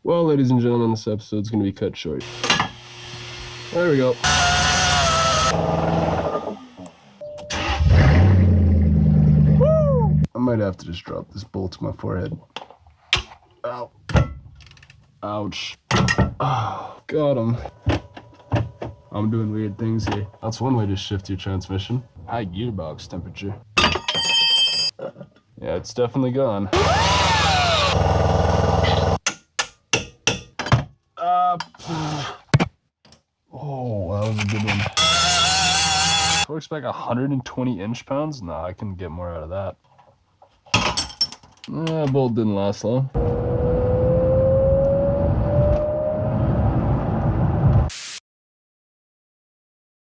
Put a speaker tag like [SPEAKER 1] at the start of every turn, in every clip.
[SPEAKER 1] Well, ladies and gentlemen, this episode's gonna be cut short. There we go. Woo! I might have to just drop this bolt to my forehead. Ow. Ouch. Oh, got him. I'm doing weird things here. That's one way to shift your transmission. High gearbox temperature. Yeah, it's definitely gone. Oh, that was a good one. I expect 120 inch-pounds? Nah, I can get more out of that. Bolt didn't last long.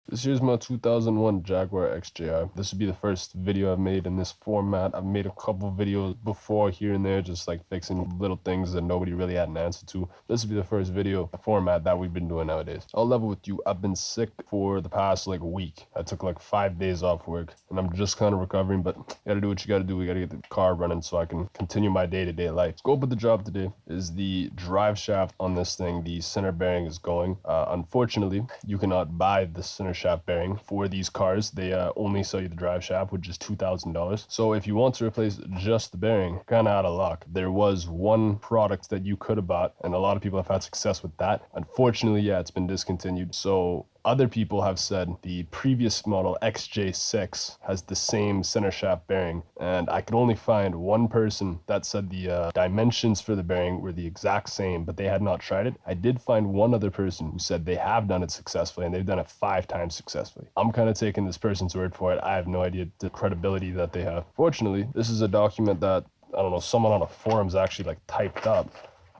[SPEAKER 1] This here's my 2001 Jaguar XJR. This would be the first video I've made in this format. I've made a couple videos before here and there, just like fixing little things that nobody really had an answer to. This would be the first video format that we've been doing nowadays. I'll level with you, I've been sick for the past like week. I took like 5 days off work and I'm just kind of recovering, but you gotta do what you gotta do. We gotta get the car running so I can continue my day-to-day life. Scope of the job today is the drive shaft on this thing. The center bearing is going. Unfortunately, you cannot buy the center shaft bearing for these cars. They only sell you the drive shaft, which is $2,000. So if you want to replace just the bearing, kind of out of luck. There was one product that you could have bought, and a lot of people have had success with that. Unfortunately, yeah, it's been discontinued. So other people have said the previous model XJ6 has the same center shaft bearing, and I could only find one person that said the dimensions for the bearing were the exact same, but they had not tried it. I did find one other person who said they have done it successfully, and they've done it 5 times successfully. I'm kind of taking this person's word for it. I have no idea the credibility that they have. Fortunately, this is a document that, I don't know, someone on a forum's actually like typed up.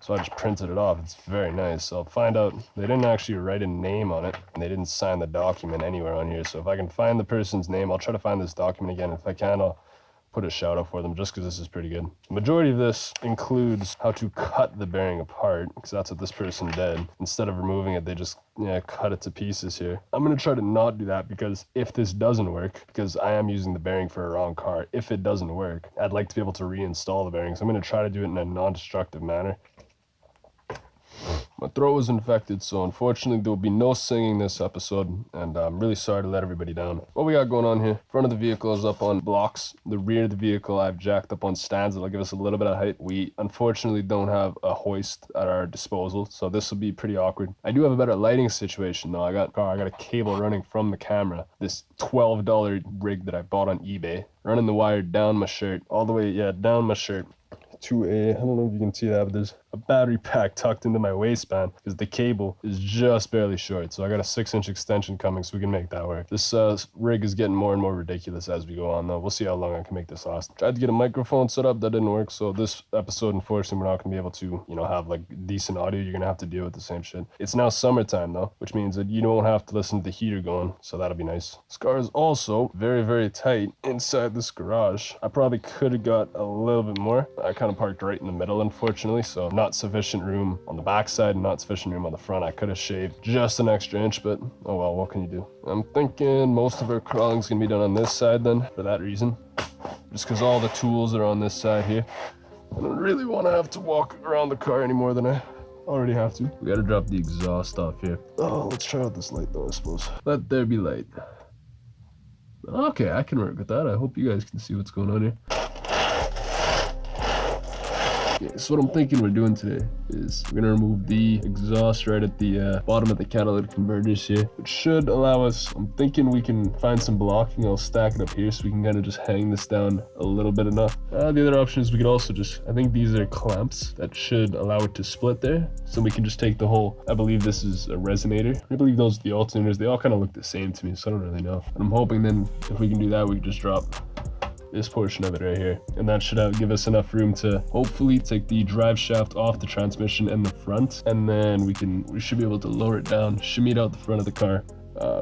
[SPEAKER 1] So I just printed it off. It's very nice. So I'll find out. They didn't actually write a name on it, and they didn't sign the document anywhere on here. So if I can find the person's name, I'll try to find this document again. If I can, I'll put a shout out for them just because this is pretty good. The majority of this includes how to cut the bearing apart, because that's what this person did. Instead of removing it, they just cut it to pieces here. I'm going to try to not do that, because if this doesn't work, because I am using the bearing for a wrong car, if it doesn't work, I'd like to be able to reinstall the bearings. I'm going to try to do it in a non-destructive manner. My throat was infected, so unfortunately there will be no singing this episode, and I'm really sorry to let everybody down. What we got going on here: front of the vehicle is up on blocks. The rear of the vehicle I've jacked up on stands that'll give us a little bit of height. We unfortunately don't have a hoist at our disposal, so this will be pretty awkward. I do have a better lighting situation though. I got a cable running from the camera. This $12 rig that I bought on eBay, running the wire down my shirt, all the way, down my shirt, to I don't know if you can see that, but there's a battery pack tucked into my waistband because the cable is just barely short. So I got a 6-inch extension coming, so we can make that work. This rig is getting more and more ridiculous as we go on though. We'll see how long I can make this last. Tried to get a microphone set up, that didn't work. So this episode, unfortunately, we're not gonna be able to, have like decent audio. You're gonna have to deal with the same shit. It's now summertime though, which means that you don't have to listen to the heater going, so that'll be nice. This car is also very, very tight inside this garage. I probably could have got a little bit more. I kind of parked right in the middle, unfortunately, so not sufficient room on the backside and not sufficient room on the front. I could have shaved just an extra inch, but oh well, what can you do? I'm thinking most of our crawling's gonna be done on this side then, for that reason. Just because all the tools are on this side here. I don't really want to have to walk around the car any more than I already have to. We gotta drop the exhaust off here. Oh, let's try out this light though, I suppose. Let there be light. Okay, I can work with that. I hope you guys can see what's going on here. Okay, so what I'm thinking we're doing today is we're gonna remove the exhaust right at the bottom of the catalytic converters here, which should allow us, I'm thinking we can find some blocking. I'll stack it up here so we can kind of just hang this down a little bit enough. The other option is we could also just, I think these are clamps that should allow it to split there. So we can just take the whole, I believe this is a resonator. I believe those are the alternators. They all kind of look the same to me, so I don't really know. And I'm hoping then if we can do that, we can just drop this portion of it right here, and that should give us enough room to hopefully take the drive shaft off the transmission and the front, and then we should be able to lower it down, shimmy it out the front of the car,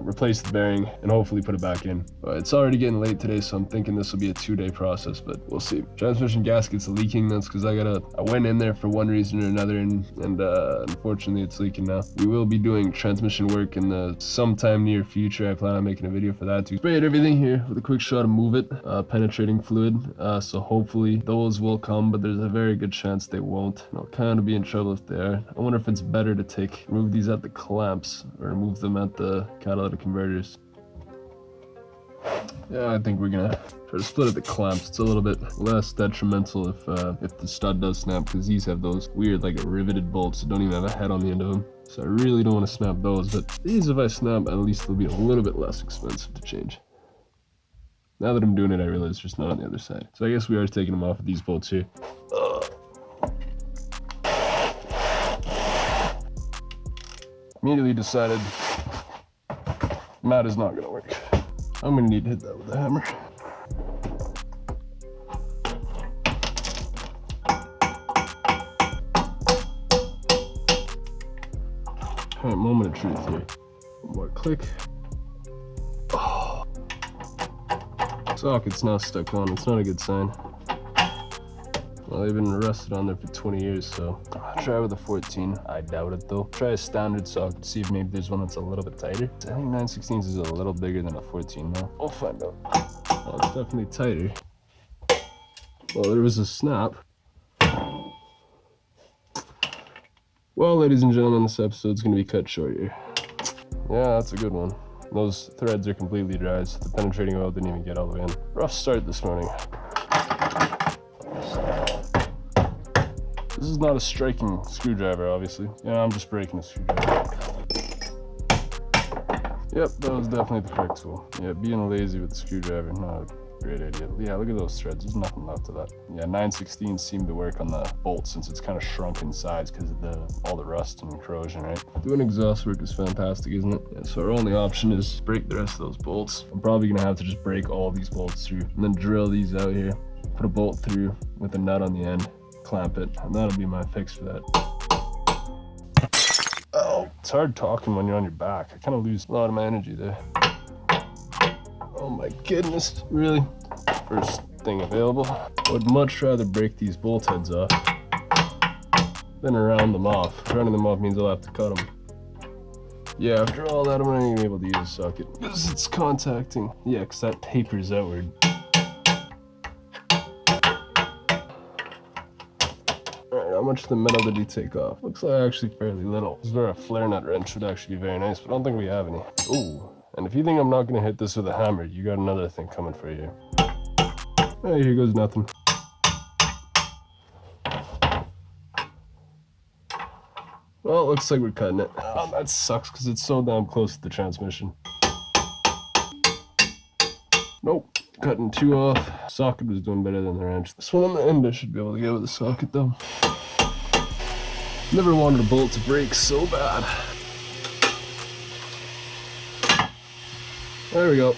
[SPEAKER 1] replace the bearing, and hopefully put it back in. It's already getting late today, so I'm thinking this will be a 2-day process, but we'll see. Transmission gasket's leaking. That's because I went in there for one reason or another, and unfortunately it's leaking now. We will be doing transmission work in the sometime near future. I plan on making a video for that too. Sprayed everything here with a quick shot of Move It, penetrating fluid, so hopefully those will come, but there's a very good chance they won't. I'll kind of be in trouble if they are. I wonder if it's better to remove these at the clamps or remove them at the catalytic converters. Yeah, I think we're gonna try to split at the clamps. It's a little bit less detrimental if the stud does snap, because these have those weird like riveted bolts that don't even have a head on the end of them. So I really don't want to snap those, but these, if I snap, at least they'll be a little bit less expensive to change. Now that I'm doing it, I realize there's not on the other side. So I guess we are taking them off with these bolts here. Immediately decided mat is not gonna work. I'm gonna need to hit that with a hammer. Alright, moment of truth here. One more click. Oh. Socket's now stuck on. It's not a good sign. Well, they've been rusted on there for 20 years, so I'll try with a 14. I doubt it though. Try a standard socket, see if maybe there's one that's a little bit tighter. I think 9/16 is a little bigger than a 14 now. I'll find out. Well, it's definitely tighter. Well, there was a snap. Well, ladies and gentlemen, this episode's gonna be cut short here. Yeah, that's a good one. Those threads are completely dry, so the penetrating oil didn't even get all the way in. Rough start this morning. This is not a striking screwdriver, obviously. Yeah, I'm just breaking a screwdriver. Yep, that was definitely the correct tool. Yeah, being lazy with the screwdriver, not a great idea. Yeah, look at those threads. There's nothing left of that. Yeah, 9/16 seemed to work on the bolt since it's kind of shrunk in size because of all the rust and corrosion, right? Doing exhaust work is fantastic, isn't it? Yeah, so our only option is break the rest of those bolts. I'm probably gonna have to just break all these bolts through and then drill these out here. Put a bolt through with a nut on the end. Clamp it, and that'll be my fix for that. Oh, it's hard talking when you're on your back. I kind of lose a lot of my energy there. Oh my goodness, really? First thing available. I would much rather break these bolt heads off than round them off. Rounding them off means I'll have to cut them. Yeah, after all that, I'm not even able to use a socket because it's contacting. Yeah, because that tapers outward. How much of the metal did he take off? Looks like actually fairly little. This is where a flare nut wrench would actually be very nice, but I don't think we have any. Ooh, and if you think I'm not gonna hit this with a hammer, you got another thing coming for you. Hey, here goes nothing. Well, it looks like we're cutting it. Oh, that sucks because it's so damn close to the transmission. Nope, cutting 2 off. Socket was doing better than the wrench. This one on the end I should be able to get with a socket though. Never wanted a bolt to break so bad. There we go.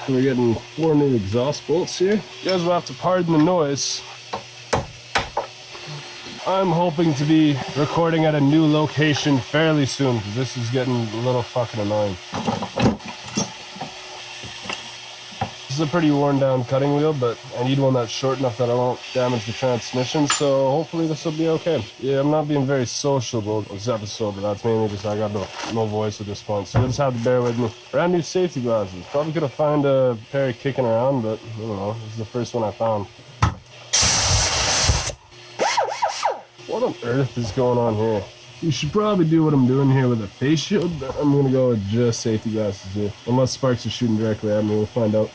[SPEAKER 1] We're getting 4 new exhaust bolts here. You guys will have to pardon the noise. I'm hoping to be recording at a new location fairly soon because this is getting a little fucking annoying. This is a pretty worn down cutting wheel, but I need one that's short enough that I won't damage the transmission, so hopefully this will be okay. Yeah, I'm not being very sociable this episode, but that's mainly just I got no voice at this point, so you'll just have to bear with me. Brand new safety glasses. Probably could have found a pair kicking around, but I don't know, this is the first one I found. What on earth is going on here? You should probably do what I'm doing here with a face shield, but I'm gonna go with just safety glasses here. Unless sparks are shooting directly at me, we'll find out.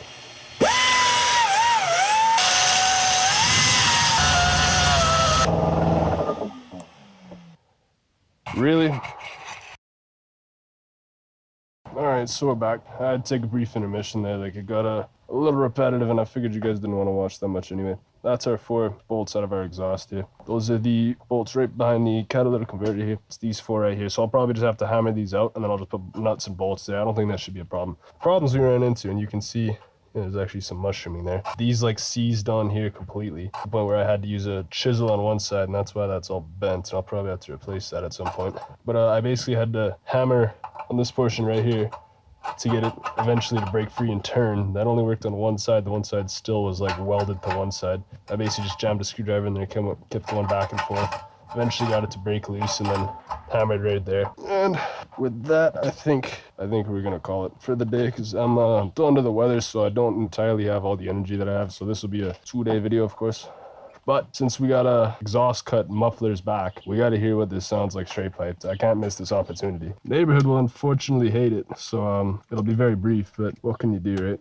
[SPEAKER 1] Really? Alright, so we're back. I had to take a brief intermission there, like it got a little repetitive and I figured you guys didn't want to watch that much anyway. That's our 4 bolts out of our exhaust here. Those are the bolts right behind the catalytic converter here. It's these 4 right here. So I'll probably just have to hammer these out and then I'll just put nuts and bolts there. I don't think that should be a problem. Problems we ran into, and you can see there's actually some mushrooming there. These like seized on here completely, to the point where I had to use a chisel on one side, and that's why that's all bent. So I'll probably have to replace that at some point. But I basically had to hammer on this portion right here to get it eventually to break free and turn. That only worked on one side. The one side still was like welded to one side. I basically just jammed a screwdriver in there, kept going back and forth. Eventually got it to break loose and then hammered right there. And with that, I think we're gonna call it for the day, because I'm still under the weather, so I don't entirely have all the energy that I have. So this will be a 2-day video, of course. But since we got exhaust cut mufflers back, we got to hear what this sounds like straight piped. I can't miss this opportunity. Neighborhood will unfortunately hate it, so it'll be very brief, but what can you do, right?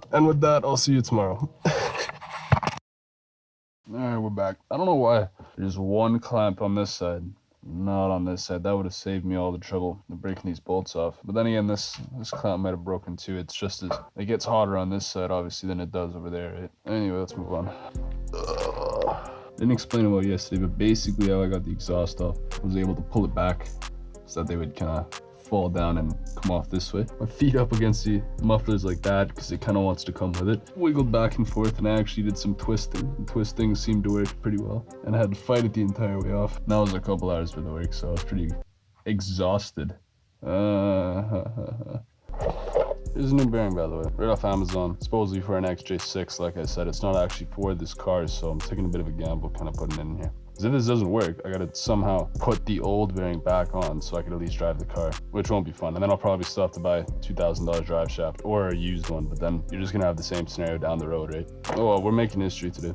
[SPEAKER 1] And with that, I'll see you tomorrow. Alright, we're back. I don't know why there's one clamp on this side, not on this side. That would have saved me all the trouble of breaking these bolts off. But then again, this clamp might have broken too. It's just as it gets hotter on this side, obviously, than it does over there, right? Anyway, let's move on. Didn't explain about yesterday, but basically how I got the exhaust off, I was able to pull it back so that they would kind of fall down and come off this way. My feet up against the mufflers like that because it kind of wants to come with it. Wiggled back and forth, and I actually did some twisting. The twisting seemed to work pretty well, and I had to fight it the entire way off. That was a couple hours worth of work, so I was pretty exhausted. Here's a new bearing, by the way, right off Amazon, supposedly for an XJ6. Like I said, it's not actually for this car, so I'm taking a bit of a gamble kind of putting it in here. Because if this doesn't work, I gotta somehow put the old bearing back on so I can at least drive the car, which won't be fun. And then I'll probably still have to buy a $2,000 drive shaft or a used one, but then you're just gonna have the same scenario down the road, right? Oh well, we're making history today.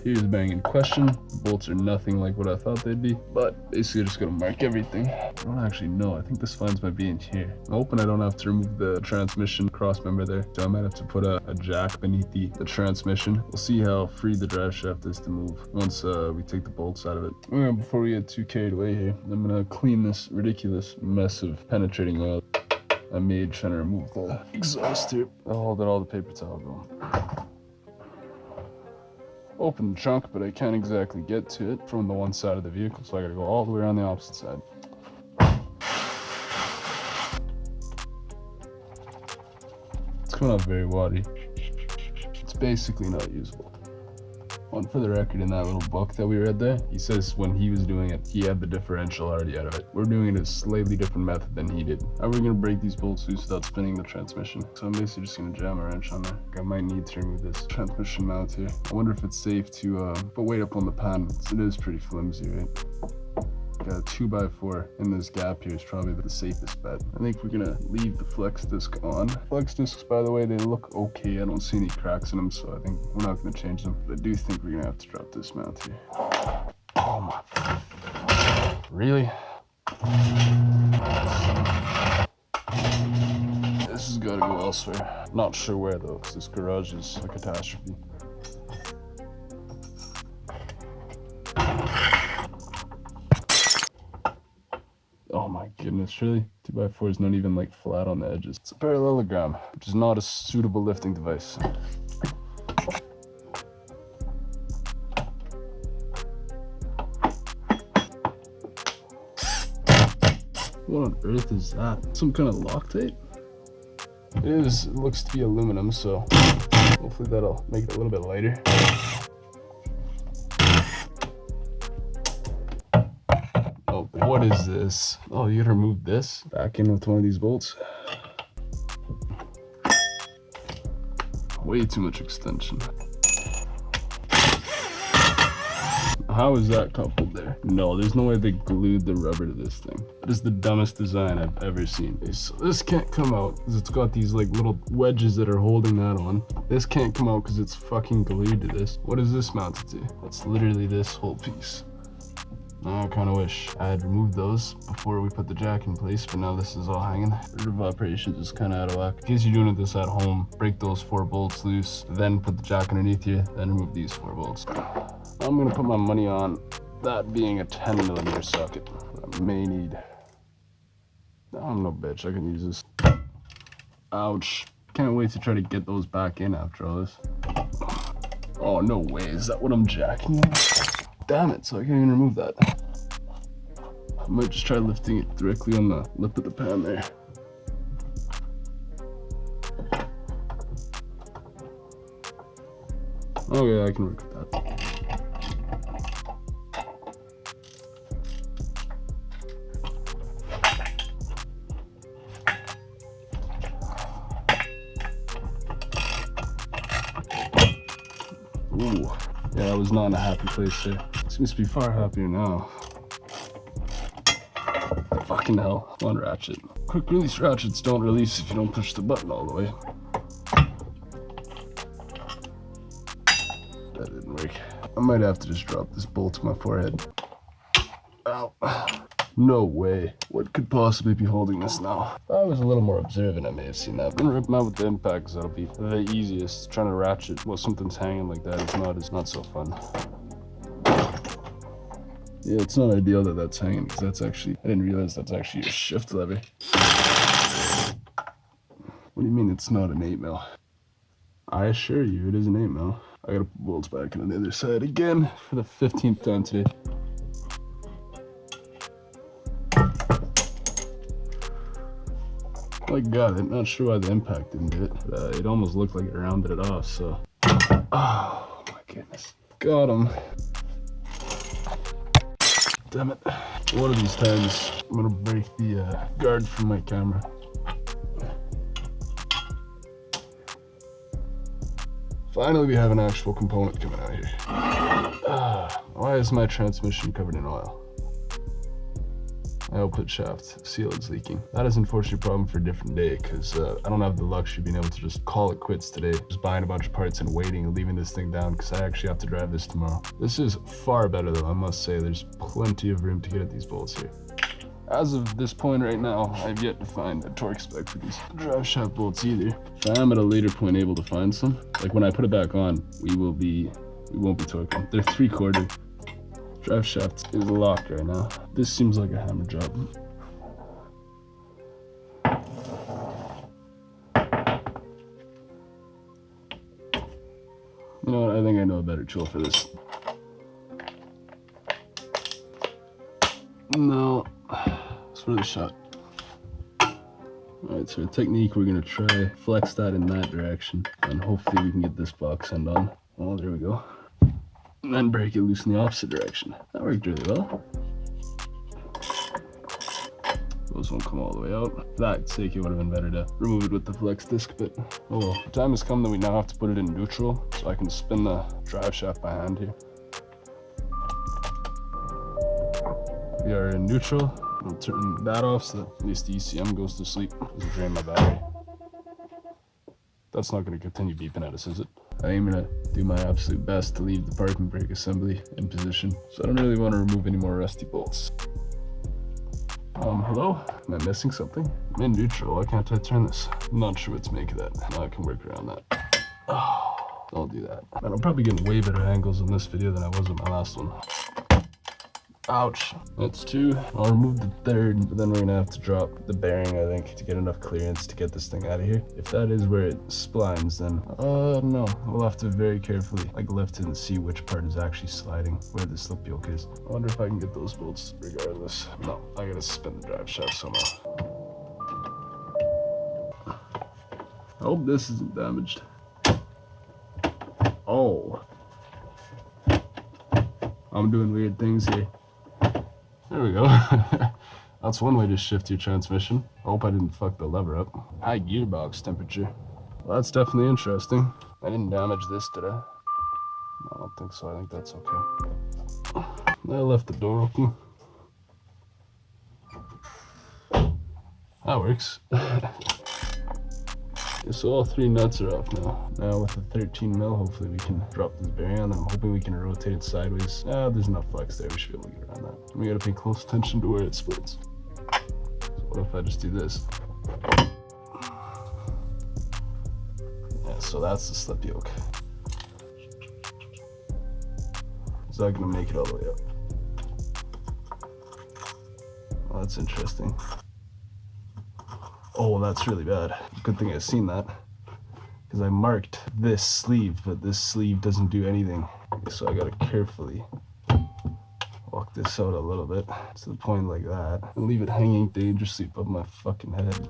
[SPEAKER 1] Here's the bearing in question. The bolts are nothing like what I thought they'd be, but basically just gonna mark everything. I don't actually know. I think the spines might be in here. I'm hoping I don't have to remove the transmission crossmember there, so I might have to put a jack beneath the transmission. We'll see how free the drive shaft is to move once we take the bolts out of it. Before we get too carried away here, I'm gonna clean this ridiculous mess of penetrating oil I made trying to remove the exhaust here. I'll hold all the paper towel going. Open the trunk, but I can't exactly get to it from the one side of the vehicle, so I gotta go all the way around the opposite side. It's coming out very watery. It's basically not usable. And for the record, in that little book that we read there, he says when he was doing it, he had the differential already out of it. We're doing it a slightly different method than he did. How are we gonna break these bolts loose without spinning the transmission? So I'm basically just gonna jam a wrench on there. I might need to remove this transmission mount here. I wonder if it's safe to put weight up on the pan. It is pretty flimsy, right? Got a 2x4 in this gap here is probably the safest bet. I think we're gonna leave the flex disc on. Flex discs, by the way, they look okay. I don't see any cracks in them, so I think we're not gonna change them. But I do think we're gonna have to drop this mount here. Oh my. Really? This has gotta go elsewhere. Not sure where though, because this garage is a catastrophe. Oh my goodness, really? 2x4 is not even like flat on the edges. It's a parallelogram, which is not a suitable lifting device. What on earth is that? Some kind of Loctite? It is. It looks to be aluminum, so hopefully that'll make it a little bit lighter. Oh, what is this? Oh, you gotta remove this back in with one of these bolts. Way too much extension. How is that coupled there? No, there's no way they glued the rubber to this thing. That is the dumbest design I've ever seen. So this can't come out because it's got these like little wedges that are holding that on. This can't come out because it's fucking glued to this. What is this mounted to? That's literally this whole piece. I kind of wish I had removed those before we put the jack in place, but now this is all hanging. Order of operations is kind of out of whack. In case you're doing this at home, break those 4 bolts loose, then put the jack underneath you, then remove these 4 bolts. I'm gonna put my money on that being a 10mm socket that I may need. I'm no bitch, I can use this. Ouch. Can't wait to try to get those back in after all this. Oh, no way, is that what I'm jacking? Damn it, so I can't even remove that. I might just try lifting it directly on the lip of the pan there. Okay, I can work with that. Ooh, yeah, I was not in a happy place there. Seems to be far happier now. Fucking hell. Come on, ratchet. Quick release ratchets don't release if you don't push the button all the way. That didn't work. I might have to just drop this bolt to my forehead. Ow. No way. What could possibly be holding this now? If I was a little more observant, I may have seen that. I'm gonna rip them out with the impact because that'll be the easiest. Trying to ratchet while something's hanging like that is not so fun. Yeah, it's not ideal that that's hanging because that's actually, I didn't realize that's actually a shift lever. What do you mean it's not an 8mm? I assure you it is an 8mm. I gotta put bolts back on the other side again for the 15th time today. I got it. Not sure why the impact didn't do it. But, it almost looked like it rounded it off, so. Oh my goodness. Got him. Damn it. One of these times, I'm gonna break the guard from my camera. Finally, we have an actual component coming out here. Why is my transmission covered in oil? My output shaft seal is leaking. That is unfortunately a problem for a different day because I don't have the luxury of being able to just call it quits today. Just buying a bunch of parts and waiting and leaving this thing down because I actually have to drive this tomorrow. This is far better though, I must say. There's plenty of room to get at these bolts here. As of this point right now, I've yet to find a torque spec for these driveshaft bolts either. If I am at a later point able to find some, like when I put it back on, we won't be torquing. They're 3/4. Driveshaft is locked right now. This seems like a hammer job. You know what, I think I know a better tool for this. No, it's for the shot. Alright, so the technique, we're gonna try flex that in that direction, and hopefully we can get this box end on. Oh, there we go. And then break it loose in the opposite direction. That worked really well. Those won't come all the way out. For that sake, it would have been better to remove it with the flex disc, but oh well. The time has come that we now have to put it in neutral, so I can spin the drive shaft by hand here. We are in neutral. I'll turn that off so that at least the ECM goes to sleep. Doesn't drain my battery. That's not going to continue beeping at us, is it? I am going to do my absolute best to leave the parking brake assembly in position, so I don't really want to remove any more rusty bolts. Hello? Am I missing something? I'm in neutral. Why can't I turn this? I'm not sure what to make of that. Now I can work around that. Oh, I'll do that. Man, I'm probably getting way better angles in this video than I was with my last one. Ouch. That's 2. I'll remove the 3rd, but then we're gonna have to drop the bearing, I think, to get enough clearance to get this thing out of here. If that is where it splines, then no. We'll have to very carefully lift it and see which part is actually sliding, where the slip yoke is. I wonder if I can get those bolts regardless. No, I gotta spin the drive shaft somehow. I hope this isn't damaged. Oh. I'm doing weird things here. There we go. That's one way to shift your transmission. I hope I didn't fuck the lever up. High gearbox temperature. Well, that's definitely interesting. I didn't damage this, did I? No, I don't think so. I think that's okay. I left the door open. That works. So all 3 nuts are off now. Now with the 13mm, hopefully we can drop this bearing on. I'm hoping we can rotate it sideways. There's enough flex there. We should be able to get around that. We gotta pay close attention to where it splits. So what if I just do this? Yeah, so that's the slip yoke. Is that gonna make it all the way up? Oh, that's interesting. Oh, that's really bad. Good thing I've seen that, because I marked this sleeve, but this sleeve doesn't do anything. So I gotta carefully walk this out a little bit to the point like that and leave it hanging dangerously above my fucking head.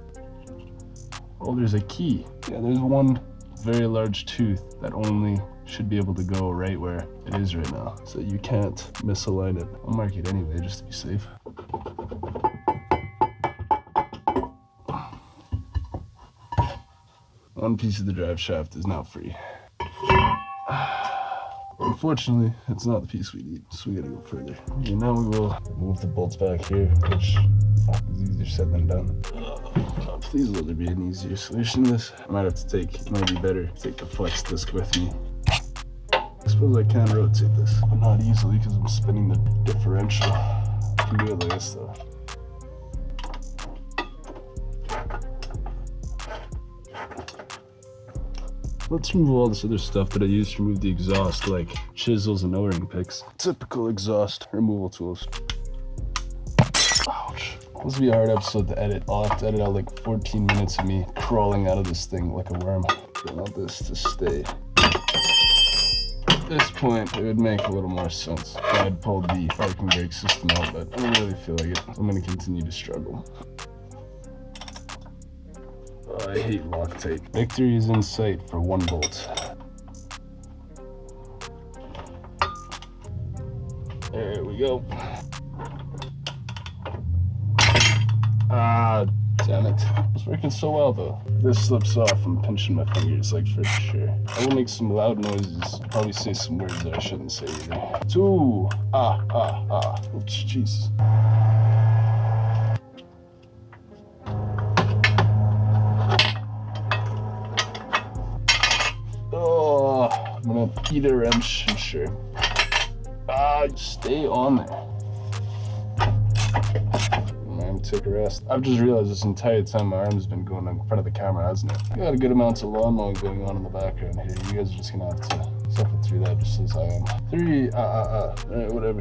[SPEAKER 1] Oh, there's a key. Yeah, there's one very large tooth that only should be able to go right where it is right now, so you can't misalign it. I'll mark it anyway just to be safe. One piece of the drive shaft is now free. Unfortunately, it's not the piece we need, so we gotta go further. Okay, now we will move the bolts back here, which is easier said than done. Please let there be an easier solution to this. I might have to take, it might be better to take the flex disc with me. I suppose I can rotate this, but not easily because I'm spinning the differential. I can do it like this though. Let's remove all this other stuff that I used to remove the exhaust, like chisels and O-ring picks. Typical exhaust removal tools. Ouch. This will be a hard episode to edit. I'll have to edit out like 14 minutes of me crawling out of this thing like a worm. I want this to stay. At this point, it would make a little more sense if I had pulled the parking brake system out, but I don't really feel like it. I'm going to continue to struggle. Oh, I hate Loctite. Victory is in sight for one bolt. There we go. Ah, damn it. It's working so well though. If this slips off, I'm pinching my fingers like for sure. I will make some loud noises. Probably say some words that I shouldn't say either. Two. Oops, Jesus. Oh, I'm gonna eat a wrench and sure. Stay on there. Take a rest. I've just realized this entire time my arm's been going in front of the camera, hasn't it? We got a good amount of lawn mowing going on in the background here. You guys are just gonna have to suffer through that just as I am. Alright, whatever.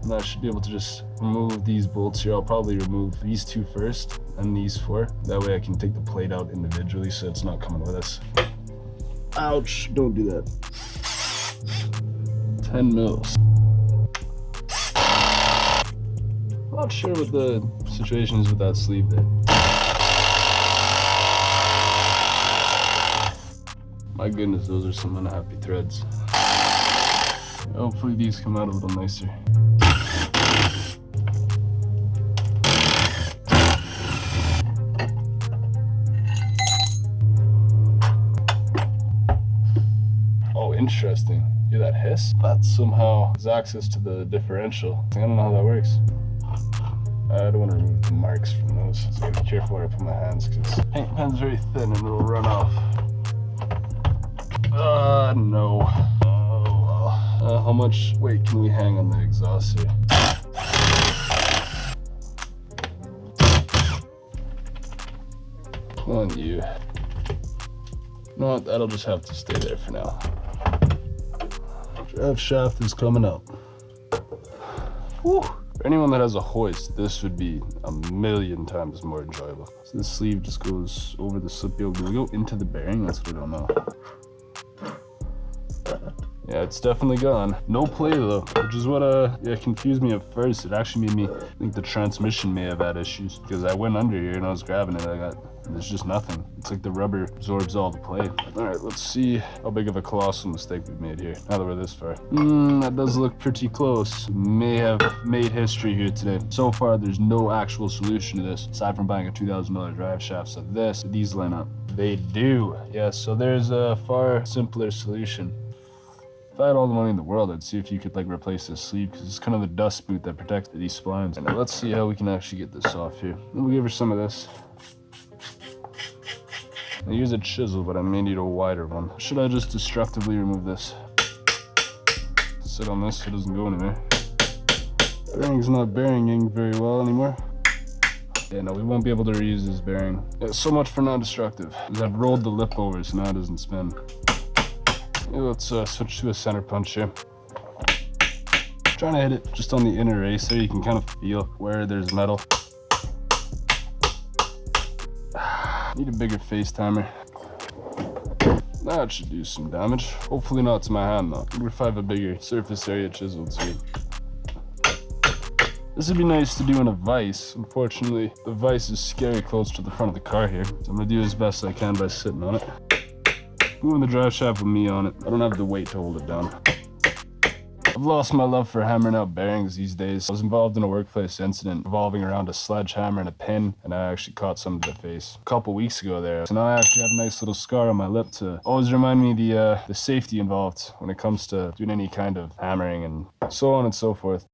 [SPEAKER 1] And I should be able to just remove these bolts here. I'll probably remove these two first and these four. That way I can take the plate out individually so it's not coming with us. Ouch, don't do that. 10 mils. Not sure what the situation is with that sleeve there. My goodness, those are some unhappy threads. Hopefully these come out a little nicer. Oh, interesting. Hear that hiss? That somehow has access to the differential. I don't know how that works. I don't want to remove the marks from those, so I gotta be careful where I put my hands because paint pen's very thin and it'll run off. No. Oh well. How much weight can we hang on the exhaust here? Come on, you. You know what? That'll just have to stay there for now. Drive shaft is coming up. Whew. For anyone that has a hoist, this would be a million times more enjoyable. So this sleeve just goes over the slip yoke. Do we go into the bearing? That's what I don't know. Yeah, it's definitely gone. No play though, which is what confused me at first. It actually made me think the transmission may have had issues because I went under here and I was grabbing it. There's just nothing. It's like the rubber absorbs all the play. All right, let's see how big of a colossal mistake we've made here. Now that we're this far. That does look pretty close. We may have made history here today. So far, there's no actual solution to this aside from buying a $2,000 drive shaft. So these line up. They do. Yeah, so there's a far simpler solution. If I had all the money in the world, I'd see if you could like replace this sleeve because it's kind of the dust boot that protects these splines. And let's see how we can actually get this off here. And we'll give her some of this. I use a chisel, but I may need a wider one. Should I just destructively remove this? Sit on this so it doesn't go anywhere. Bearing's not bearinging very well anymore. Yeah, no, we won't be able to reuse this bearing. Yeah, so much for non-destructive. I've rolled the lip over, so now it doesn't spin. Yeah, let's switch to a center punch here. Trying to hit it just on the inner race there. You can kind of feel where there's metal. Need a bigger face timer. That should do some damage. Hopefully not to my hand though. What if I have a bigger surface area chisel too? This would be nice to do in a vise. Unfortunately, the vise is scary close to the front of the car here. So I'm gonna do as best I can by sitting on it. moving the drive shaft with me on it. I don't have the weight to hold it down. I've lost my love for hammering out bearings these days. I was involved in a workplace incident revolving around a sledgehammer and a pin, and I actually caught some to the face a couple weeks ago there. So now I actually have a nice little scar on my lip to always remind me the safety involved when it comes to doing any kind of hammering and so on and so forth.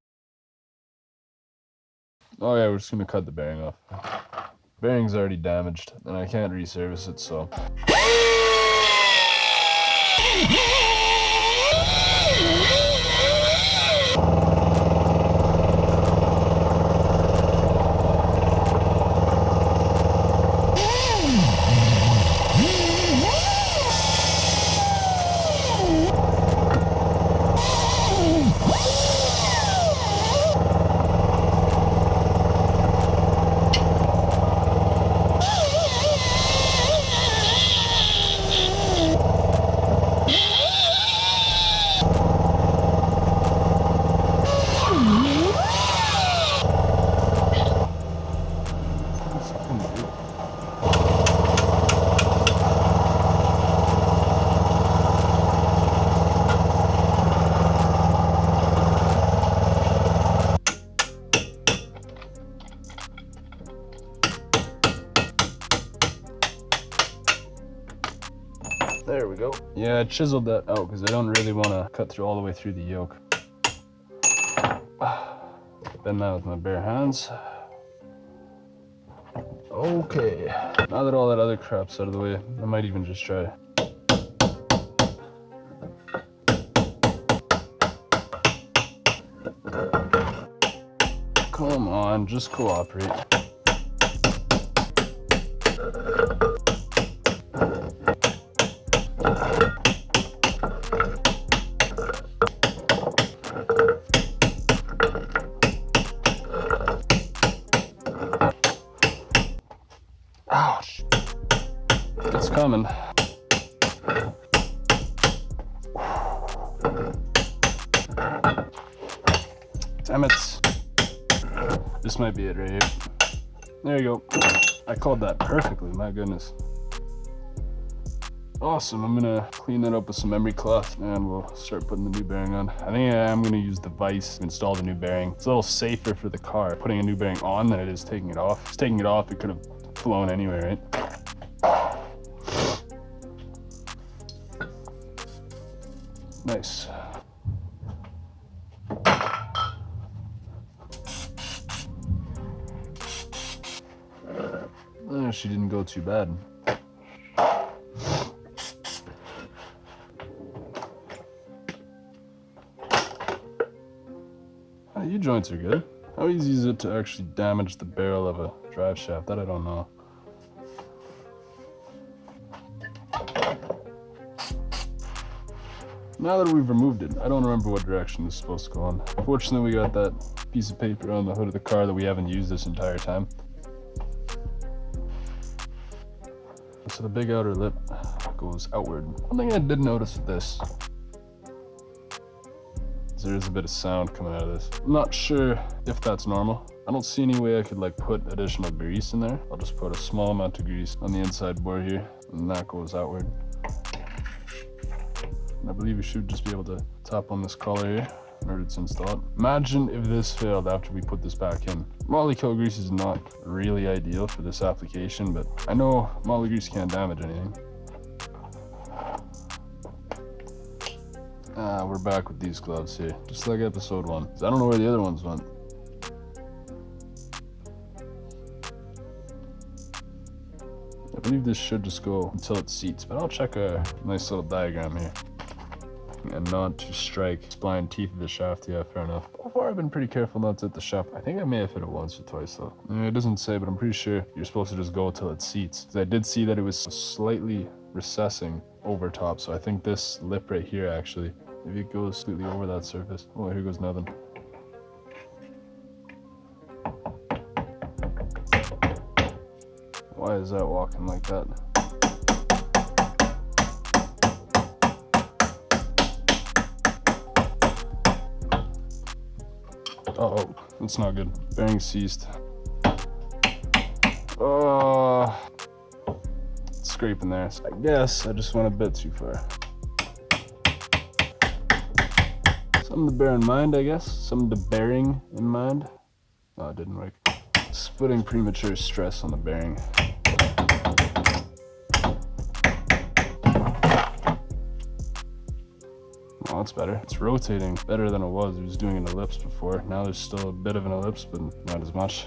[SPEAKER 1] Oh yeah, we're just gonna cut the bearing off. Bearing's already damaged, and I can't reservice it, so. There we go. Yeah, I chiseled that out because I don't really want to cut through all the way through the yoke. Bend that with my bare hands. Okay. Now that all that other crap's out of the way, I might even just try. Come on, just cooperate. Ouch. It's coming. Damn it. This might be it right here. There you go. I called that perfectly, my goodness. Awesome, I'm gonna clean that up with some emery cloth and we'll start putting the new bearing on. I think I am gonna use the vise to install the new bearing. It's a little safer for the car putting a new bearing on than it is taking it off. Just taking it off, it could have flown anyway, right? Nice. She didn't go too bad. You joints are good. How easy is it to actually damage the barrel of a drive shaft? That I don't know. Now that we've removed it, I don't remember what direction this is supposed to go on. Fortunately, we got that piece of paper on the hood of the car that we haven't used this entire time. So the big outer lip goes outward. One thing I did notice with this is there is a bit of sound coming out of this. I'm not sure if that's normal. I don't see any way I could like put additional grease in there. I'll just put a small amount of grease on the inside bore here, and that goes outward. And I believe we should just be able to tap on this collar here in order to install it. Imagine if this failed after we put this back in. Moly kill grease is not really ideal for this application, but I know moly grease can't damage anything. We're back with these gloves here, just like episode 1. I don't know where the other ones went. I believe this should just go until it seats, but I'll check a nice little diagram here. And not to strike spline teeth of the shaft. Yeah, fair enough. So far I've been pretty careful not to hit the shaft. I think I may have hit it once or twice though. It doesn't say, but I'm pretty sure you're supposed to just go till it seats. Because I did see that it was slightly recessing over top, so I think this lip right here actually, maybe it goes completely over that surface. Oh, here goes nothing. Why is that walking like that? Uh-oh, that's not good. Bearing seized. Oh, it's scraping there. So I guess I just went a bit too far. Something to bear in mind, I guess. Something to bearing in mind. Oh, it didn't work. It's putting premature stress on the bearing. Oh, that's better. It's rotating better than it was. It was doing an ellipse before. Now there's still a bit of an ellipse, but not as much.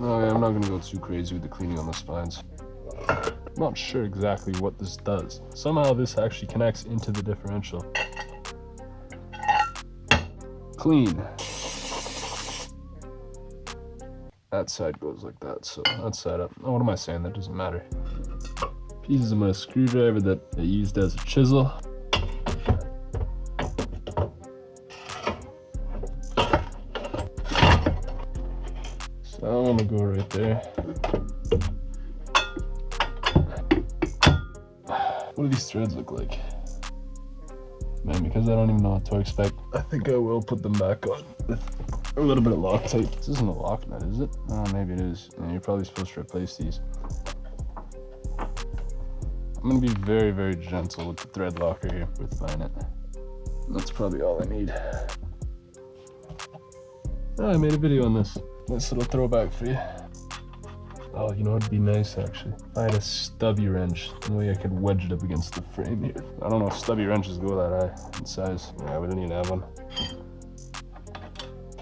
[SPEAKER 1] Okay, I'm not gonna go too crazy with the cleaning on the spines. I'm not sure exactly what this does. Somehow this actually connects into the differential. Clean. That side goes like that, so that's set up. Oh, what am I saying? That doesn't matter. Pieces of my screwdriver that I used as a chisel. So I'm gonna go right there. What do these threads look like? Man, because I don't even know what to expect, I think I will put them back on with a little bit of Loctite. This isn't a lock nut, is it? Oh, maybe it is. Yeah, you're probably supposed to replace these. I'm gonna be very, very gentle with the thread locker here with Banditt. That's probably all I need. Oh, I made a video on this. Nice little throwback for you. Oh, you know what'd be nice actually? If I had a stubby wrench, the way I could wedge it up against the frame here. I don't know if stubby wrenches go that high in size. Yeah, we don't even have one.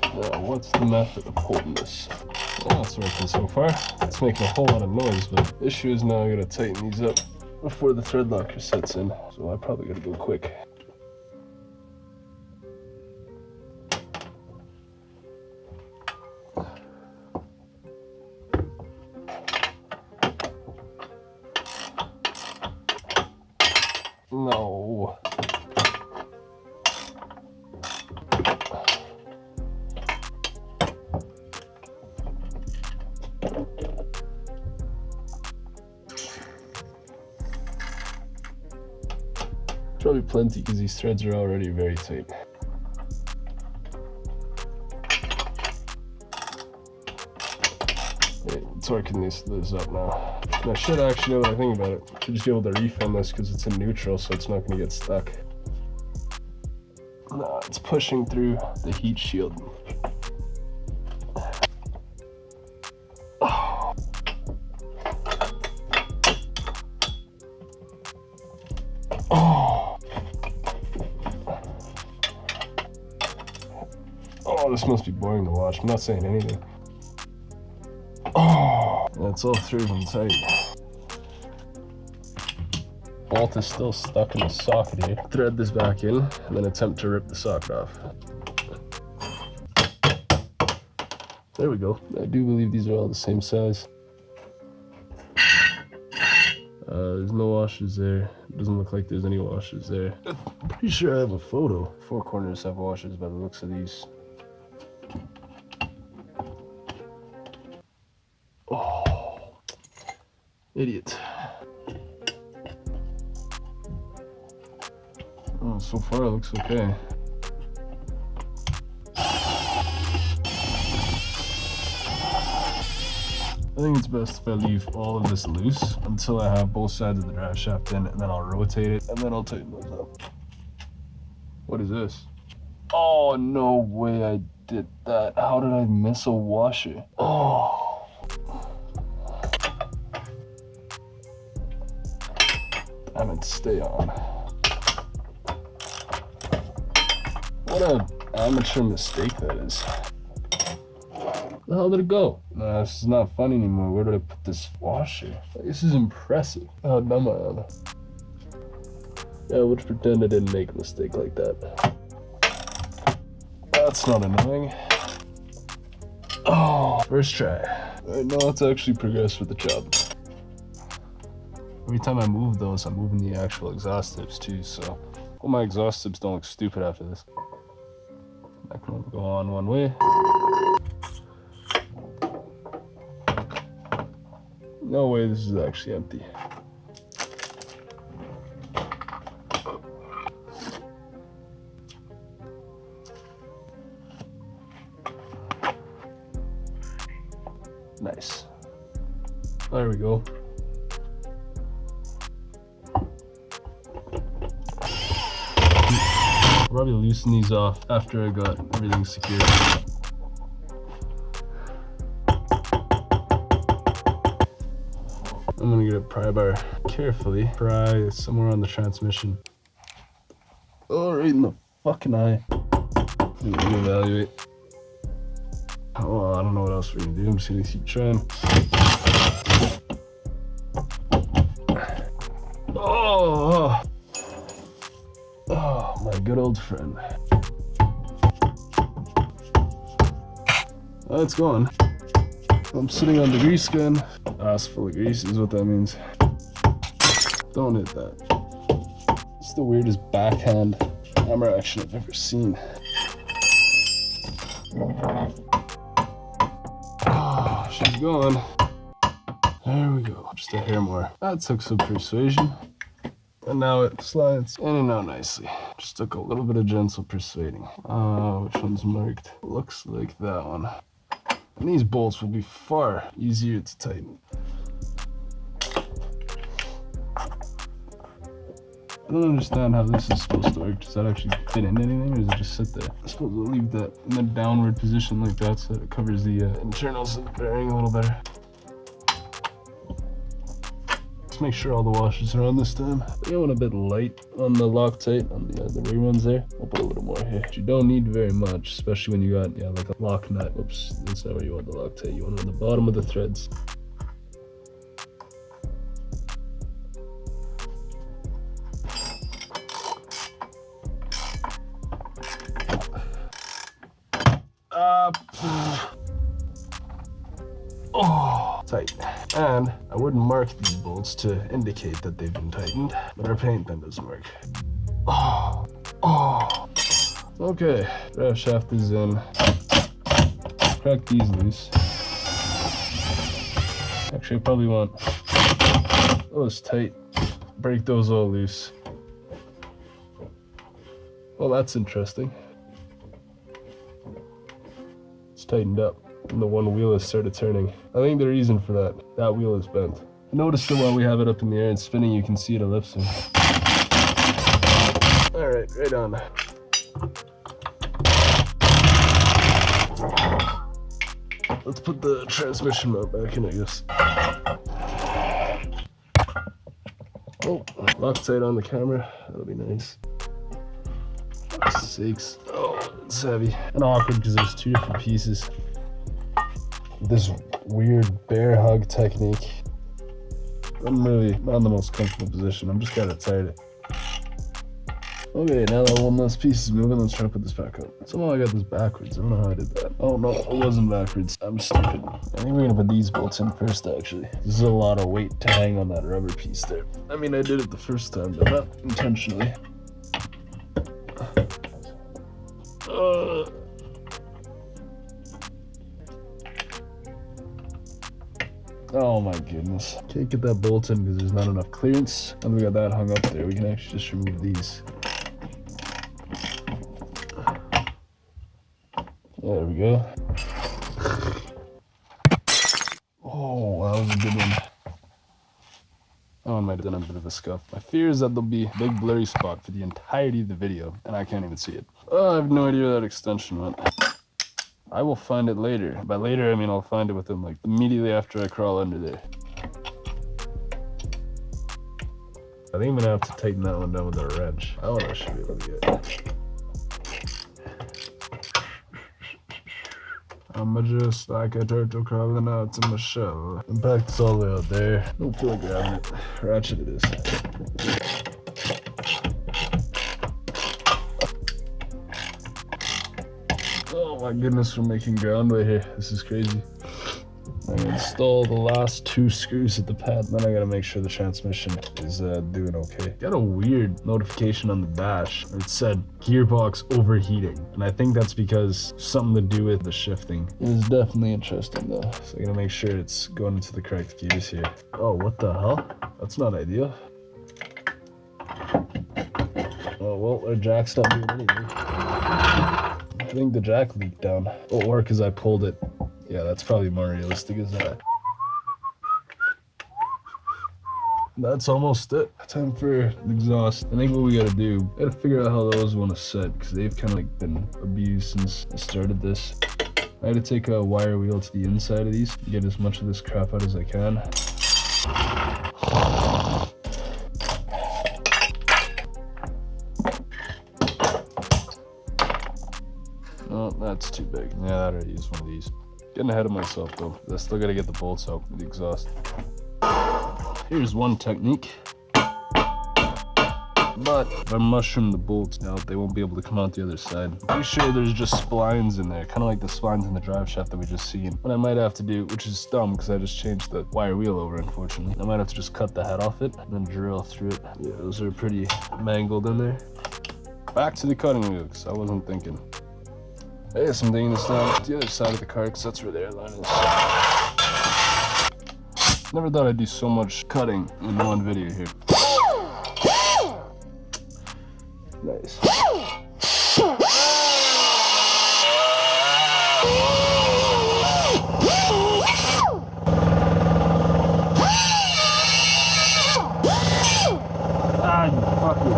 [SPEAKER 1] Now, what's the method of holding this? Well, it's working so far. It's making a whole lot of noise, but the issue is now I gotta tighten these up before the thread locker sets in. So I probably gotta go quick. No. Probably plenty because these threads are already very tight. Okay, torquing this up now. And I should actually, now that I think about it, I should just be able to refend this because it's in neutral, so it's not going to get stuck. No, it's pushing through the heat shield. Oh. Oh. Oh, this must be boring to watch. I'm not saying anything. Oh, that's all through and tight. Bolt is still stuck in the socket here. Thread this back in and then attempt to rip the socket off. There we go. I do believe these are all the same size. There's no washers there. It doesn't look like there's any washers there. I'm pretty sure I have a photo. Four corners have washers by the looks of these. Oh, idiot. Oh, so far it looks okay. I think it's best if I leave all of this loose until I have both sides of the drive shaft in, and then I'll rotate it, and then I'll tighten those up. What is this? Oh, no way I did that. How did I miss a washer? Oh. Damn it, stay on. What an amateur mistake that is. Where the hell did it go? Nah, this is not fun anymore. Where did I put this washer? This is impressive. How dumb I am. Yeah, let's pretend I didn't make a mistake like that. That's not annoying. Oh, first try. Alright, now let's actually progress with the job. Every time I move those, I'm moving the actual exhaust tips too, so all my exhaust tips don't look stupid after this. I can only go on one way. No way this is actually empty. Nice. There we go. Probably loosen these off after I got everything secured. I'm gonna get a pry bar carefully. Pry somewhere on the transmission. Oh, right in the fucking eye. I'm gonna evaluate. Oh, I don't know what else we're gonna do. I'm just gonna keep trying. Oh, oh, my good old friend. Oh, it's gone. I'm sitting on the grease gun. Ass full of grease is what that means. Don't hit that. It's the weirdest backhand hammer action I've ever seen. Oh, she's gone. There we go. Just a hair more. That took some persuasion. And now it slides in and out nicely. Just took a little bit of gentle persuading. Which one's marked? Looks like that one. And these bolts will be far easier to tighten. I don't understand how this is supposed to work. Does that actually fit in anything, or does it just sit there? I'm supposed to leave that in the downward position like that so that it covers the internals of the bearing a little better. Let's make sure all the washers are on this time. I think I went a bit light on the Loctite on the rear ones there. I'll put a little more here. But you don't need very much, especially when you got like a lock nut. Oops, that's not where you want the Loctite. You want it on the bottom of the threads. Oh, tight. And I wouldn't mark these bolts to indicate that they've been tightened, but our paint pen doesn't work. Oh, oh. Okay, Driveshaft is in. Crack these loose. Actually, I probably want those tight. Break those all loose. Well, that's interesting. It's tightened up. And the one wheel has started turning. I think the reason for that wheel is bent. I noticed that while we have it up in the air and spinning, you can see it ellipsing. All right, right on. Let's put the transmission mount back in, I guess. Oh, Loctite on the camera. That'll be nice. Sakes. Oh, it's heavy and awkward because there's two different pieces. This weird bear hug technique. I'm really not in the most comfortable position. I'm just gotta tighten it. Okay, now that one last piece is moving, let's try to put this back up. Somehow I got this backwards. I don't know how I did that. Oh no, it wasn't backwards. I'm stupid. I think we're gonna put these bolts in first, actually. This is a lot of weight to hang on that rubber piece there. I mean, I did it the first time, but not intentionally. Oh my goodness. Can't get that bolt in because there's not enough clearance. And we got that hung up there. We can actually just remove these. There we go. Oh, that was a good one. That one might have done a bit of a scuff. My fear is that there'll be a big blurry spot for the entirety of the video, and I can't even see it. Oh, I have no idea where that extension went. I will find it later. By later, I mean I'll find it within like immediately after I crawl under there. I think I'm gonna have to tighten that one down with a wrench. That one I should be able to get. I'm just like a turtle crawling out to my shell. Impact is all the way out there. Don't feel like grabbing it. Ratchet it is. Oh my goodness, we're making ground right here. This is crazy. I'm gonna install the last 2 screws at the pad, and then I gotta make sure the transmission is doing okay. Got a weird notification on the dash. It said gearbox overheating, and I think that's because something to do with the shifting. It is definitely interesting though. So I'm gonna make sure it's going into the correct gears here. Oh, what the hell? That's not ideal. Oh well, our jack's not doing anything. I think the jack leaked down. Or because I pulled it. Yeah, that's probably more realistic as that. that's almost it. Time for the exhaust. I think what we gotta do, gotta figure out how those want to set, because they've kind of like been abused since I started this. I had to take a wire wheel to the inside of these, get as much of this crap out as I can. Oh, that's too big. Yeah, I'd already use one of these. Getting ahead of myself though. I still gotta get the bolts out with the exhaust. Here's one technique. But if I mushroom the bolts out, they won't be able to come out the other side. I'm pretty sure there's just splines in there, kind of like the splines in the drive shaft that we just seen. What I might have to do, which is dumb because I just changed the wire wheel over, unfortunately. I might have to just cut the head off it and then drill through it. Yeah, those are pretty mangled in there. Back to the cutting wheel, because I wasn't thinking. I guess I'm thinking this down the other side of the car, because that's where the airline is. Never thought I'd do so much cutting in one video here. Nice. Ah, you fucker.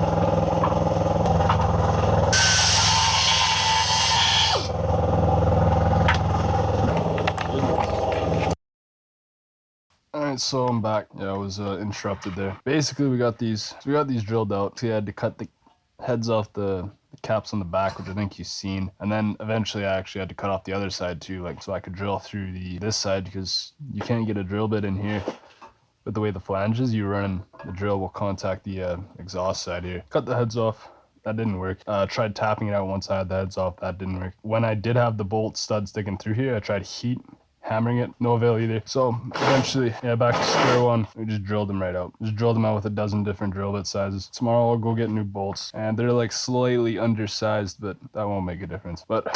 [SPEAKER 1] Alright, so I'm back. Yeah, I was interrupted there. Basically, we got these drilled out. So we had to cut the heads off the caps on the back, which I think you've seen, and then eventually I actually had to cut off the other side too, like so I could drill through this side, because you can't get a drill bit in here. But the way the flange is, you run, the drill will contact the exhaust side here. Cut the heads off. That didn't work. Tried tapping it out once I had the heads off. That didn't work. When I did have the bolt stud sticking through here, I tried hammering it, no avail either. So eventually, yeah, back to square one. We just drilled them right out. Just drilled them out with a dozen different drill bit sizes. Tomorrow I'll go get new bolts, and they're like slightly undersized, but that won't make a difference. But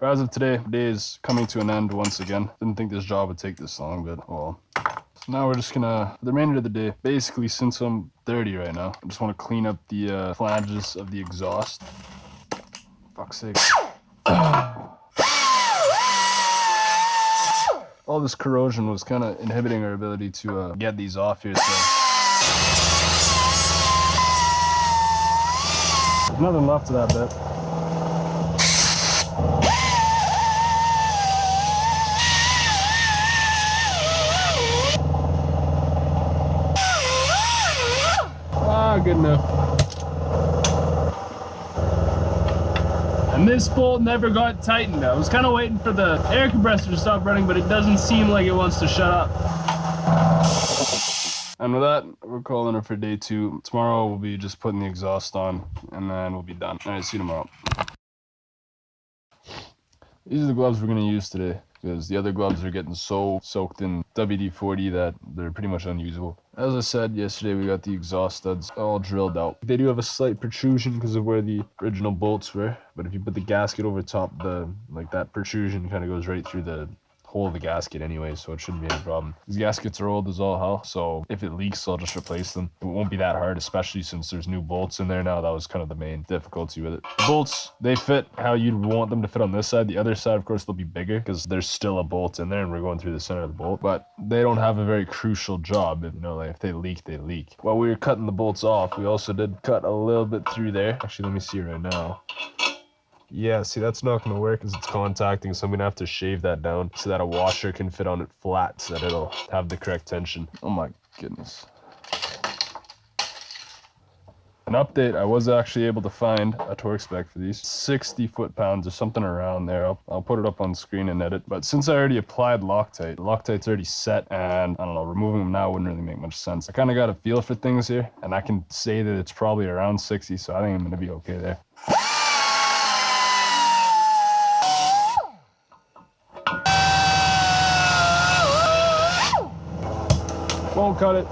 [SPEAKER 1] as of today, the day is coming to an end once again. Didn't think this job would take this long, but oh well. So now we're just gonna, for the remainder of the day, basically since I'm dirty right now, I just want to clean up the flanges of the exhaust. Fuck's sake. All this corrosion was kind of inhibiting our ability to get these off here, so there's nothing left of that bit. Ah, good enough. And this bolt never got tightened. I was kind of waiting for the air compressor to stop running, but it doesn't seem like it wants to shut up. And with that, we're calling it for day 2. Tomorrow we'll be just putting the exhaust on, and then we'll be done. All right, see you tomorrow. These are the gloves we're going to use today, because the other gloves are getting so soaked in WD-40 that they're pretty much unusable. As I said yesterday, we got the exhaust studs all drilled out. They do have a slight protrusion because of where the original bolts were, but if you put the gasket over top, that protrusion kind of goes right through the hole of the gasket anyway, so it shouldn't be any problem. These gaskets are old as all hell, so if it leaks, I'll just replace them. It won't be that hard, especially since there's new bolts in there now. That was kind of the main difficulty with it. The bolts, they fit how you'd want them to fit on this side. The other side, of course, they'll be bigger because there's still a bolt in there and we're going through the center of the bolt, but they don't have a very crucial job. You know, like if they leak, they leak. While we were cutting the bolts off, we also did cut a little bit through there. Actually, let me see right now. Yeah, see, that's not going to work because it's contacting, so I'm going to have to shave that down so that a washer can fit on it flat so that it'll have the correct tension. Oh my goodness. An update, I was actually able to find a torque spec for these. 60 foot-pounds or something around there. I'll put it up on screen and edit. But since I already applied Loctite, Loctite's already set, and I don't know, removing them now wouldn't really make much sense. I kind of got a feel for things here, and I can say that it's probably around 60, so I think I'm going to be okay there. Won't cut it.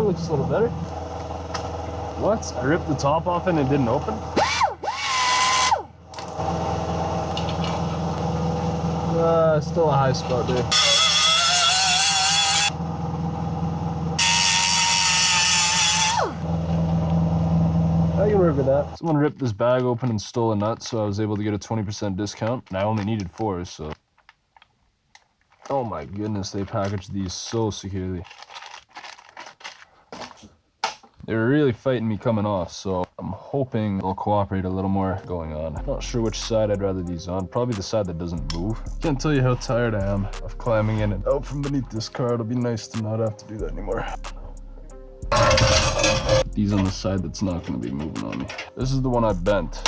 [SPEAKER 1] Looks a little better. What? I ripped the top off and it didn't open? Still a high spot there. I can can work with that. Someone ripped this bag open and stole a nut, so I was able to get a 20% discount, and I only needed 4, so... Oh my goodness, they packaged these so securely. They were really fighting me coming off, so I'm hoping they'll cooperate a little more going on. Not sure which side I'd rather these on. Probably the side that doesn't move. Can't tell you how tired I am of climbing in and out from beneath this car. It'll be nice to not have to do that anymore. These on the side that's not going to be moving on me. This is the one I bent.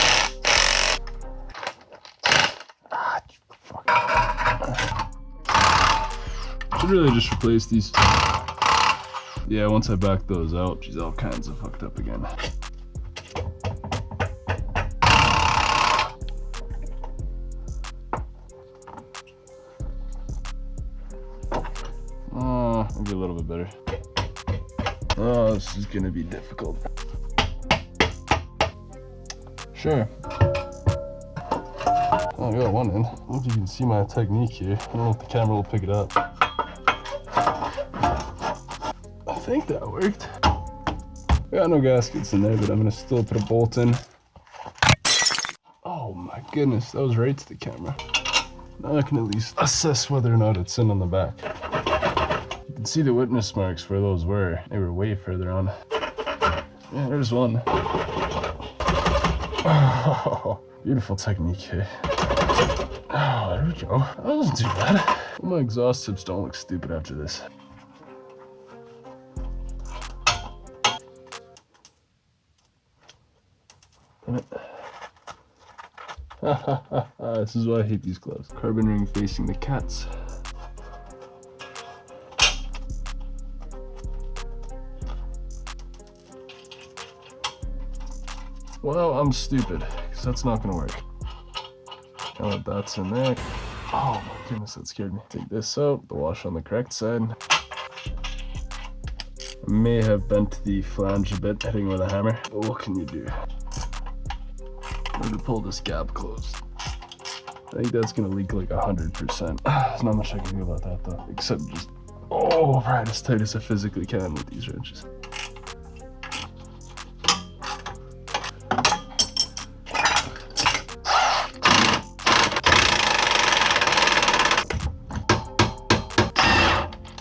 [SPEAKER 1] Ah, fuck. Should really just replace these. Yeah, once I back those out, she's all kinds of fucked up again. Oh, maybe a little bit better. Oh, this is gonna be difficult. Sure. Oh, I got one in. I don't know if you can see my technique here. I don't know if the camera will pick it up. I think that worked. I got no gaskets in there, but I'm gonna still put a bolt in. Oh my goodness, that was right to the camera. Now I can at least assess whether or not it's in on the back. You can see the witness marks where those were. They were way further on. Yeah, there's one. Oh, beautiful technique here. Oh, there we go. That wasn't too bad. My exhaust tips don't look stupid after this. This is why I hate these gloves. Carbon ring facing the cats. Well, I'm stupid, because that's not going to work. Now that that's in there. Oh my goodness, that scared me. Take this out, the wash on the correct side. I may have bent the flange a bit hitting with a hammer, but what can you do? I'm going to pull this gap closed. I think that's going to leak like 100%. There's not much I can do about that though, except just, oh, right as tight as I physically can with these wrenches.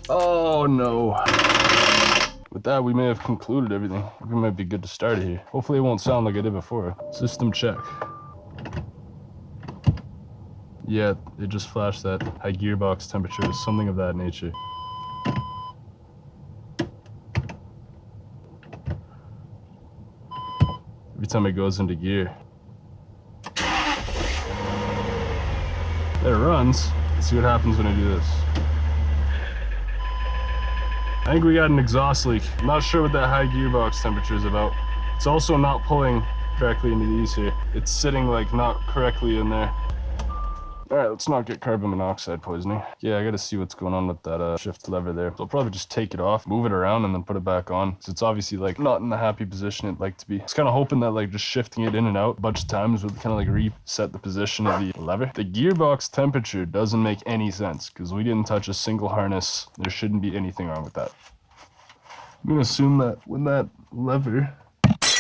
[SPEAKER 1] Oh no. With that, we may have concluded everything. We might be good to start here. Hopefully it won't sound like I did before. System check. Yeah, it just flashed that high gearbox temperature, something of that nature. Every time it goes into gear. There it runs. Let's see what happens when I do this. I think we got an exhaust leak. I'm not sure what that high gearbox temperature is about. It's also not pulling directly into these here. It's sitting like not correctly in there. All right, let's not get carbon monoxide poisoning. Yeah, I gotta see what's going on with that shift lever there. So I'll probably just take it off, move it around, and then put it back on. So it's obviously like not in the happy position it'd like to be. I was kind of hoping that like just shifting it in and out a bunch of times would kind of like reset the position of the lever. The gearbox temperature doesn't make any sense because we didn't touch a single harness. There shouldn't be anything wrong with that. I'm gonna assume that when that lever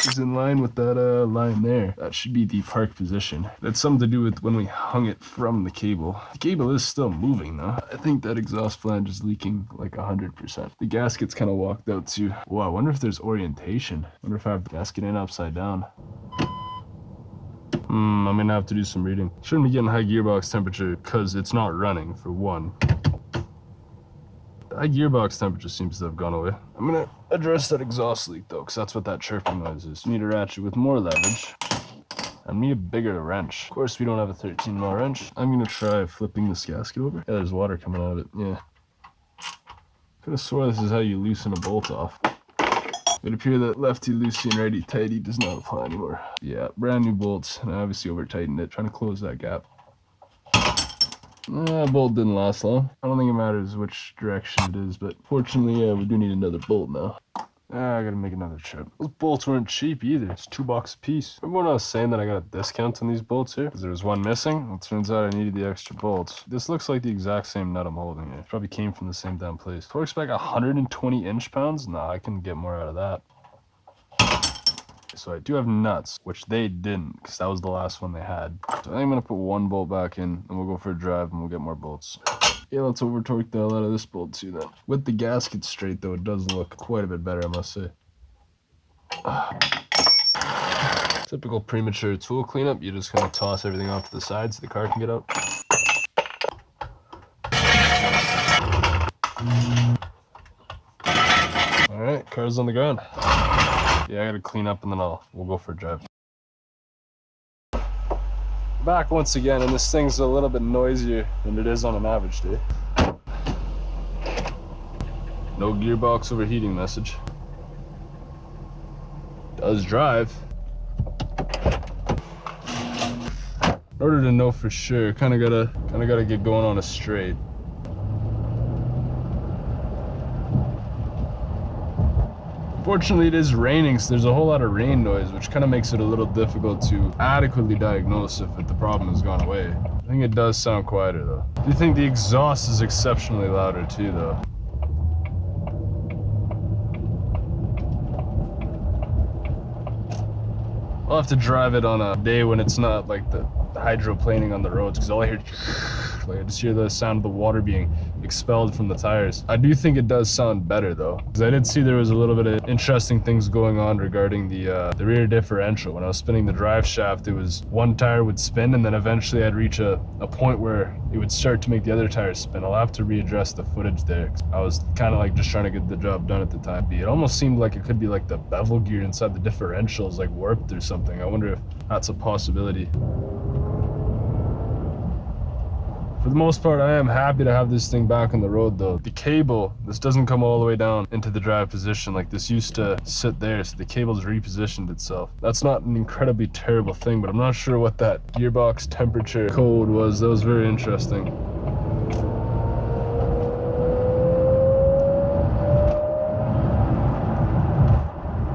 [SPEAKER 1] is in line with that line there, that should be the park position. That's something to do with when we hung it from the cable. The cable is still moving though. I think that exhaust flange is leaking like 100%. The gasket's kind of walked out too. Wow, I wonder if there's orientation. I wonder if I have the gasket in upside down. I'm gonna have to do some reading. Shouldn't be getting high gearbox temperature because it's not running, for one. The high gearbox temperature seems to have gone away. I'm gonna address that exhaust leak though, because that's what that chirping noise is. You need a ratchet with more leverage. I need a bigger wrench. Of course, we don't have a 13mm wrench. I'm gonna try flipping this gasket over. Yeah, there's water coming out of it. Yeah. Could have swore this is how you loosen a bolt off. It appears that lefty loosey and righty tighty does not apply anymore. Yeah, brand new bolts, and I obviously over tightened it, trying to close that gap. Bolt didn't last long. I don't think it matters which direction it is, but fortunately, yeah, we do need another bolt now. I gotta make another trip. Those bolts weren't cheap either. It's $2 a piece. Remember when I was saying that I got a discount on these bolts here? Because there was one missing? Well, it turns out I needed the extra bolts. This looks like the exact same nut I'm holding here. Probably came from the same damn place. Torque spec 120 inch-pounds? Nah, I can get more out of that. So I do have nuts, which they didn't, because that was the last one they had. So I think I'm gonna put one bolt back in, and we'll go for a drive, and we'll get more bolts. Yeah, let's over torque the hell out of this bolt too then. With the gasket straight though, it does look quite a bit better, I must say. Typical premature tool cleanup, you just kind of toss everything off to the side so the car can get out. Alright, car's on the ground. Yeah, I gotta clean up and then we'll go for a drive. Back once again, and this thing's a little bit noisier than it is on an average day. No gearbox overheating message. Does drive. In order to know for sure, kind of gotta get going on a straight. Fortunately, it is raining, so there's a whole lot of rain noise, which kind of makes it a little difficult to adequately diagnose if the problem has gone away. I think it does sound quieter though. I do think the exhaust is exceptionally louder too though. I'll have to drive it on a day when it's not like the hydroplaning on the roads, because all I hear, like, I just hear the sound of the water being expelled from the tires. I do think it does sound better though, because I did see there was a little bit of interesting things going on regarding the rear differential. When I was spinning the drive shaft, it was one tire would spin, and then eventually I'd reach a point where it would start to make the other tires spin. I'll have to readdress the footage there. I was kind of like just trying to get the job done at the time. It almost seemed like it could be like the bevel gear inside the differential is like warped or something. I wonder if that's a possibility. For the most part, I am happy to have this thing back on the road though. The cable, this doesn't come all the way down into the drive position. Like, this used to sit there, so the cable's repositioned itself. That's not an incredibly terrible thing, but I'm not sure what that gearbox temperature code was. That was very interesting.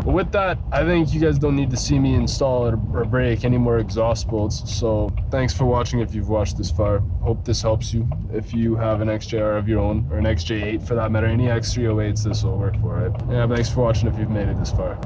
[SPEAKER 1] With that, I think you guys don't need to see me install or break any more exhaust bolts. So thanks for watching if you've watched this far. Hope this helps you. If you have an XJR of your own, or an XJ8 for that matter, any X308s, this will work for, right? Yeah, thanks for watching if you've made it this far.